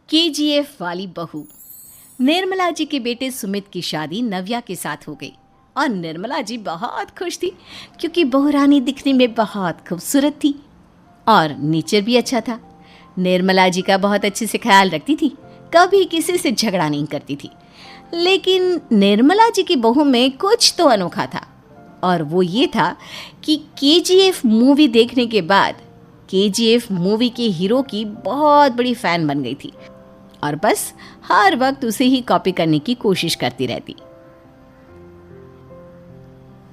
KGF वाली बहू। निर्मला जी के बेटे सुमित की शादी नव्या के साथ हो गई और निर्मला जी बहुत खुश थी क्योंकि बहू रानी दिखने में बहुत खूबसूरत थी और नेचर भी अच्छा था। निर्मला जी का बहुत अच्छे से ख्याल रखती थी, कभी किसी से झगड़ा नहीं करती थी। लेकिन निर्मला जी की बहू में कुछ तो अनोखा था और वो ये था कि केजीएफ मूवी देखने के बाद केजीएफ मूवी के हीरो की बहुत बड़ी फ़ैन बन गई थी और बस हर वक्त उसे ही कॉपी करने की कोशिश करती रहती।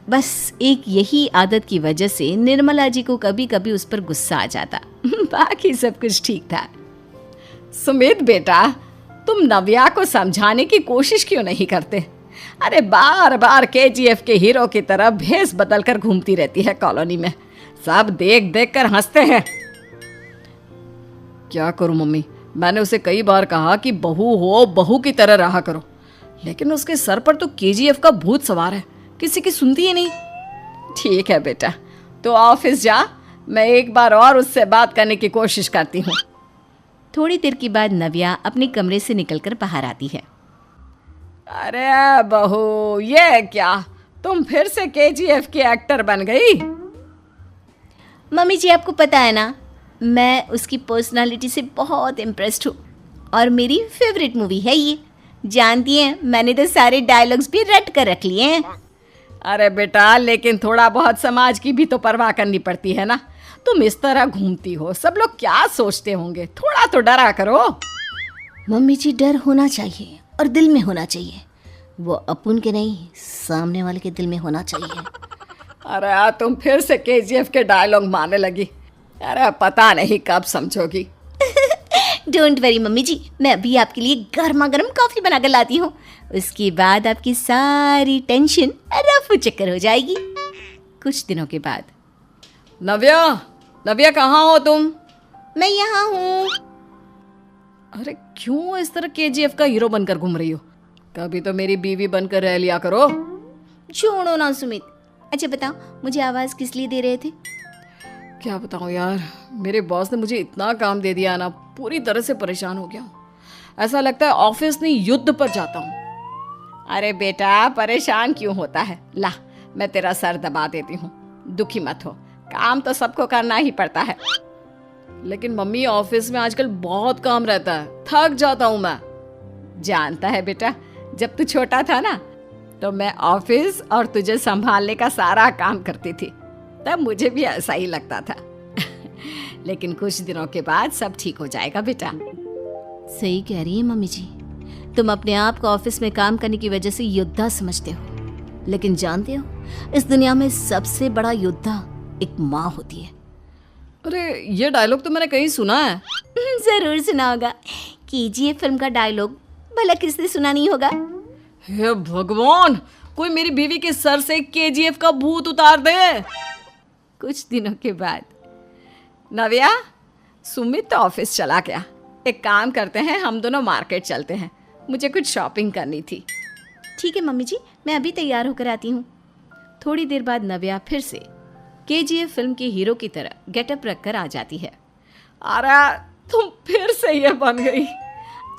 बस एक यही आदत की वजह से निर्मला जी को कभी कभी उस पर गुस्सा आ जाता। बाकी सब कुछ ठीक था। सुमित बेटा, तुम नव्या को समझाने की कोशिश क्यों नहीं करते? अरे बार बार केजीएफ के हीरो की तरह भेस बदलकर घूमती रहती है कॉलोनी में। सब देख देख कर हंसते हैं। क्या करूं मम्मी, मैंने उसे कई बार कहा कि बहू हो, बहू की तरह रहा करो, लेकिन उसके सर पर तो केजीएफ का भूत सवार है, किसी की सुनती ही नहीं। ठीक है बेटा, तो ऑफिस जा, मैं एक बार और उससे बात करने की कोशिश करती हूँ। थोड़ी देर के बाद नव्या अपने कमरे से निकलकर बाहर आती है। अरे बहू, ये क्या, तुम फिर से केजीएफ की एक्टर बन गई? मम्मी जी, आपको पता है ना, मैं उसकी पर्सनालिटी से बहुत इम्प्रेस्ड हूँ और मेरी फेवरेट मूवी है ये। जानती हैं, मैंने तो सारे डायलॉग्स भी रट कर रख लिए हैं। अरे बेटा, लेकिन थोड़ा बहुत समाज की भी तो परवाह करनी पड़ती है ना। तुम इस तरह घूमती हो, सब लोग क्या सोचते होंगे, थोड़ा तो डरा करो। मम्मी जी, डर होना चाहिए और दिल में होना चाहिए। वो अपन के नहीं, सामने वाले के दिल में होना चाहिए। अरे तुम फिर से केजीएफ के डायलॉग मारने लगी। अरे पता नहीं कब समझोगी। डोंट वरी मम्मी जी, मैं अभी आपके लिए गर्मा गर्म कॉफ़ी बना कर लाती हूँ। उसके बाद आपकी सारी टेंशन रफू चक्कर हो जाएगी। कुछ दिनों के बाद। नव्या, नव्या कहाँ हो तुम? मैं यहाँ हूँ। अरे क्यों इस तरह केजीएफ का हीरो बनकर घूम रही हो? कभी तो मेरी बीवी बनकर रह लिया करो। छोड़ो ना सुमित। अच्छा बताओ, मुझे आवाज़ किस लिए दे रहे थे? क्या बताऊँ यार, मेरे बॉस ने मुझे इतना काम दे दिया ना, पूरी तरह से परेशान हो गया हूँ। ऐसा लगता है ऑफिस नहीं, युद्ध पर जाता हूँ। अरे बेटा, परेशान क्यों होता है? ला, मैं तेरा सर दबा देती हूँ, दुखी मत हो। काम तो सबको करना ही पड़ता है। लेकिन मम्मी, ऑफिस में आजकल बहुत काम रहता है, थक जाता हूँ मैं। जानता है बेटा, जब तू छोटा था ना, तो मैं ऑफिस और तुझे संभालने का सारा काम करती थी, तब मुझे भी ऐसा ही लगता था। लेकिन कुछ दिनों के बाद सब ठीक हो जाएगा बेटा। सही कह रही है मम्मी जी, तुम अपने आप को ऑफिस में काम करने की वजह से योद्धा समझते हो, लेकिन जानते हो, इस दुनिया में सबसे बड़ा योद्धा एक माँ होती है। अरे ये डायलॉग तो मैंने कहीं सुना है। जरूर सुना होगा। केजीएफ फिल्म का डायलॉग भला किसने सुना नहीं होगा? हे भगवान, कोई मेरी बीवी के सर से केजीएफ का भूत उतार दे। कुछ दिनों के बाद। नव्या, सुमित तो ऑफिस चला गया। एक काम करते हैं, हम दोनों मार्केट चलते हैं, मुझे कुछ शॉपिंग करनी थी। ठीक है मम्मी जी, मैं अभी तैयार होकर आती हूँ। थोड़ी देर बाद नव्या फिर से केजीएफ फिल्म के हीरो की तरह गेटअप रखकर आ जाती है। अरे तुम फिर से ये बन गई।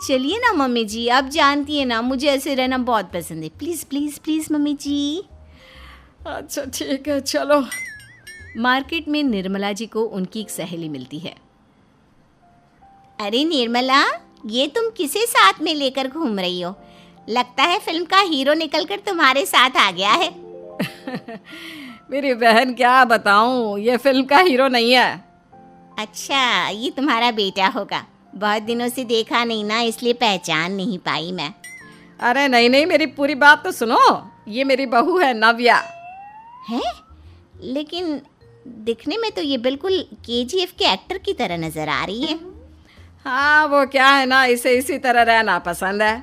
चलिए ना मम्मी जी, आप जानती है ना, मुझे ऐसे रहना बहुत पसंद है। प्लीज़ प्लीज़ प्लीज़ मम्मी जी। अच्छा ठीक है, चलो। मार्केट में निर्मला जी को उनकी एक सहेली मिलती है। अरे निर्मला, ये तुम किसे साथ में लेकर घूम रही हो? लगता है फिल्म का हीरो निकलकर तुम्हारे साथ आ गया है। मेरी बहन, क्या बताऊं, ये फिल्म का हीरो नहीं है। अच्छा, ये तुम्हारा बेटा होगा। बहुत दिनों से देखा नहीं ना, इसलिए पहचान नहीं पाई मैं। अरे नहीं नहीं, मेरी पूरी बात तो सुनो। ये मेरी बहू है नव्या। है? लेकिन दिखने में तो ये बिल्कुल केजीएफ के एक्टर की तरह नजर आ रही है। हाँ, वो क्या है ना, इसे इसी तरह रहना पसंद है।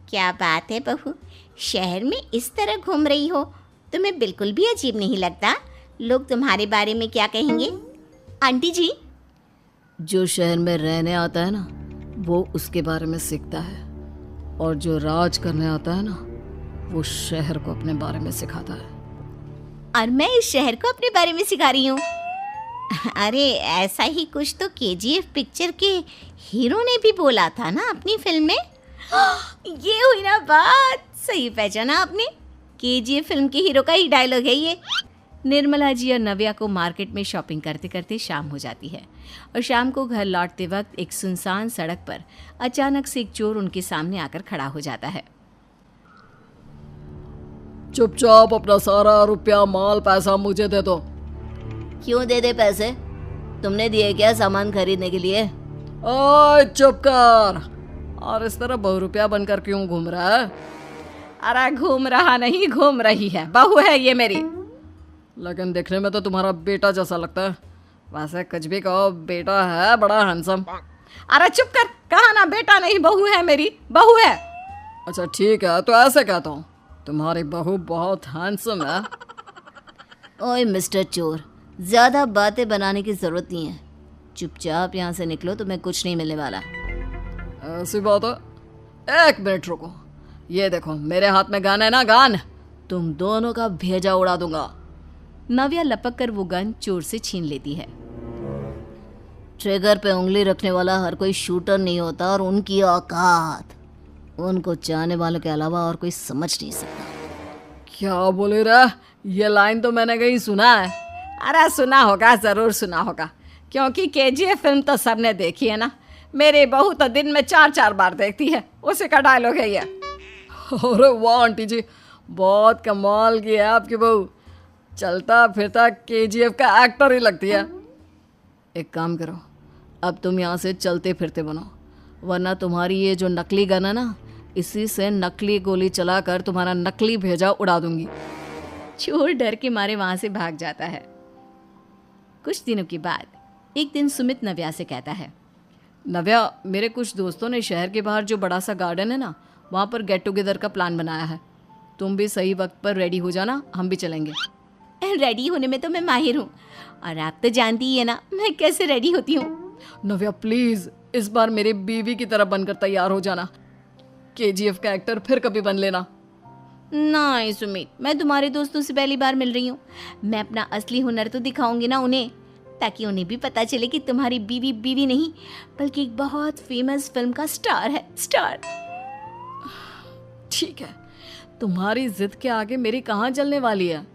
क्या बात है बहू, शहर में इस तरह घूम रही हो, तुम्हें बिल्कुल भी अजीब नहीं लगता? लोग तुम्हारे बारे में क्या कहेंगे? आंटी जी, जो शहर में रहने आता है ना, वो उसके बारे में सीखता है, और जो राज करने आता है ना, वो शहर को अपने बारे में सिखाता है। और मैं इस शहर को अपने बारे में सिखा रही हूँ। अरे ऐसा ही कुछ तो केजीएफ पिक्चर के हीरो ने भी बोला था ना अपनी फिल्म में। ये हुई ना बात, सही पहचाना आपने। केजीएफ फिल्म के हीरो का ही डायलॉग है ये। निर्मला जी और नव्या को मार्केट में शॉपिंग करते करते शाम हो जाती है और शाम को घर लौटते वक्त एक सुनसान सड़क पर अचानक से एक चोर उनके सामने आकर खड़ा हो जाता है। चुपचाप अपना सारा रुपया माल पैसा मुझे दे दो। क्यों दे दे पैसे? तुमने दिए क्या सामान खरीदने के लिए? ओए चुप कर। और इस तरह बहुरुपया बनकर क्यों घूम रहा है? अरे घूम रहा नहीं, घूम रही है, बहू है ये मेरी। लेकिन देखने में तो तुम्हारा बेटा जैसा लगता है। वैसे कुछ भी कहो, बेटा है बड़ा हैंडसम। अरे चुप कर, कहा ना बेटा नहीं बहू है मेरी, बहू है। अच्छा ठीक है, तो ऐसे कहता हूँ, तुम्हारी बहू बहुत हैंडसम है। ओए मिस्टर चोर, ज़्यादा बातें बनाने की ज़रूरत नहीं है। चुपचाप यहाँ से निकलो, तुम्हें कुछ नहीं मिलने वाला। ऐसी बात है। एक मिनट रुको, ये देखो मेरे हाथ में गन है ना, गन। तुम दोनों का भेजा उड़ा दूंगा। नव्या लपक कर वो गन चोर से छीन लेती है। ट्रिगर पे उंगली रखने वाला हर कोई शूटर नहीं होता, और उनकी औकात उनको चाहने वालों के अलावा और कोई समझ नहीं सकता। क्या बोले रे? ये लाइन तो मैंने कहीं सुना है। अरे सुना होगा, ज़रूर सुना होगा, क्योंकि केजीएफ फिल्म तो सबने देखी है ना। मेरी बहू तो दिन में 4-4 बार देखती है, उसी का डायलॉग है ये। अरे वाह आंटी जी, बहुत कमाल की है आपकी बहू। चलता फिरता केजीएफ का एक्टर ही लगती है। एक काम करो, अब तुम यहाँ से चलते फिरते बनो, वरना तुम्हारी ये जो नकली गन है ना, इसी से नकली गोली चलाकर तुम्हारा नकली भेजा उड़ा दूंगी। चोर डर के मारे वहां से भाग जाता है। कुछ दिनों के बाद एक दिन सुमित नव्या से कहता है, नव्या, मेरे कुछ दोस्तों ने शहर के बाहर जो बड़ा सा गार्डन है ना, वहाँ पर गेट टुगेदर का प्लान बनाया है। तुम भी सही वक्त पर रेडी हो जाना, हम भी चलेंगे। रेडी होने में तो मैं माहिर हूँ, और आप तो जानती ही है ना मैं कैसे रेडी होती हूँ। नव्या प्लीज, इस बार मेरी बीवी की तरह बनकर तैयार हो जाना। केजीएफ का एक्टर फिर कभी बन लेना। नहीं सुमित, मैं तुम्हारे दोस्तों से पहली बार मिल रही हूँ। मैं अपना असली हुनर तो दिखाऊंगी ना उन्हें, ताकि उन्हें भी पता चले कि तुम्हारी बीवी बीवी नहीं, बल्कि एक बहुत फेमस फिल्म का स्टार है, स्टार। ठीक है, तुम्हारी जिद के आगे मेरी कहाँ चलने वाली है।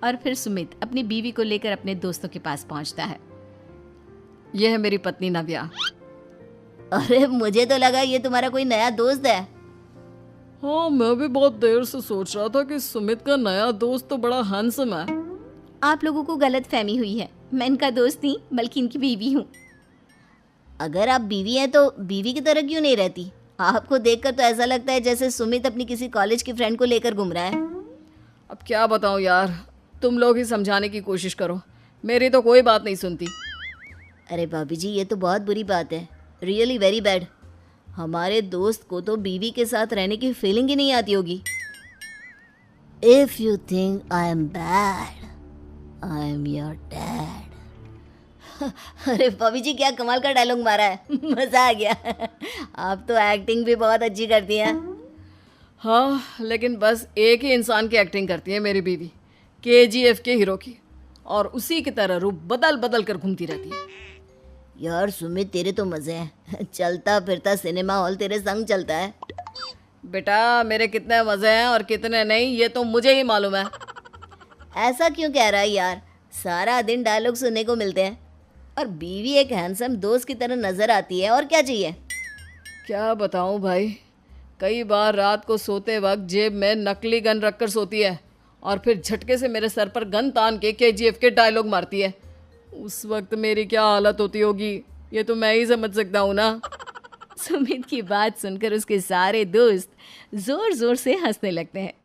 और फिर सुमित अपनी बीवी को लेकर अपने दोस्तों के पास पहुंचता है। यह है मेरी पत्नी नव्या। अरे मुझे तो लगा ये तुम्हारा कोई नया दोस्त है। हाँ, मैं भी बहुत देर से सोच रहा था कि सुमित का नया दोस्त तो बड़ा हैंडसम है। आप लोगों को गलत फहमी हुई है, मैं इनका दोस्त नहीं बल्कि इनकी बीवी हूँ। अगर आप बीवी हैं तो बीवी की तरह क्यों नहीं रहती? आपको देखकर तो ऐसा लगता है जैसे सुमित अपनी किसी कॉलेज की फ्रेंड को लेकर घूम रहा है। अब क्या बताऊँ यार, तुम लोग ही समझाने की कोशिश करो, मेरी तो कोई बात नहीं सुनती। अरे भाभी जी, ये तो बहुत बुरी बात है, रियली वेरी बैड। हमारे दोस्त को तो बीवी के साथ रहने की फीलिंग ही नहीं आती होगी। If you think I am bad, I am your dad. अरे भाभी जी, क्या कमाल का डायलॉग मारा है, मजा आ गया। आप तो एक्टिंग भी बहुत अच्छी करती हैं। हाँ, लेकिन बस एक ही इंसान की एक्टिंग करती है मेरी बीवी, केजीएफ के हीरो की, और उसी की तरह रूप बदल बदल कर घूमती रहती है। यार सुमित, तेरे तो मजे हैं, चलता फिरता सिनेमा हॉल तेरे संग चलता है। बेटा, मेरे कितने मजे हैं और कितने नहीं ये तो मुझे ही मालूम है। ऐसा क्यों कह रहा है यार, सारा दिन डायलॉग सुनने को मिलते हैं, और बीवी एक हैंडसम दोस्त की तरह नजर आती है, और क्या चाहिए। क्या बताऊं भाई, कई बार रात को सोते वक्त जेब में नकली गन रखकर सोती है, और फिर झटके से मेरे सर पर गन तान के केजीएफ के डायलॉग मारती है। उस वक्त मेरी क्या हालत होती होगी, ये तो मैं ही समझ सकता हूँ ना। सुमित की बात सुनकर उसके सारे दोस्त जोर जोर से हंसने लगते हैं।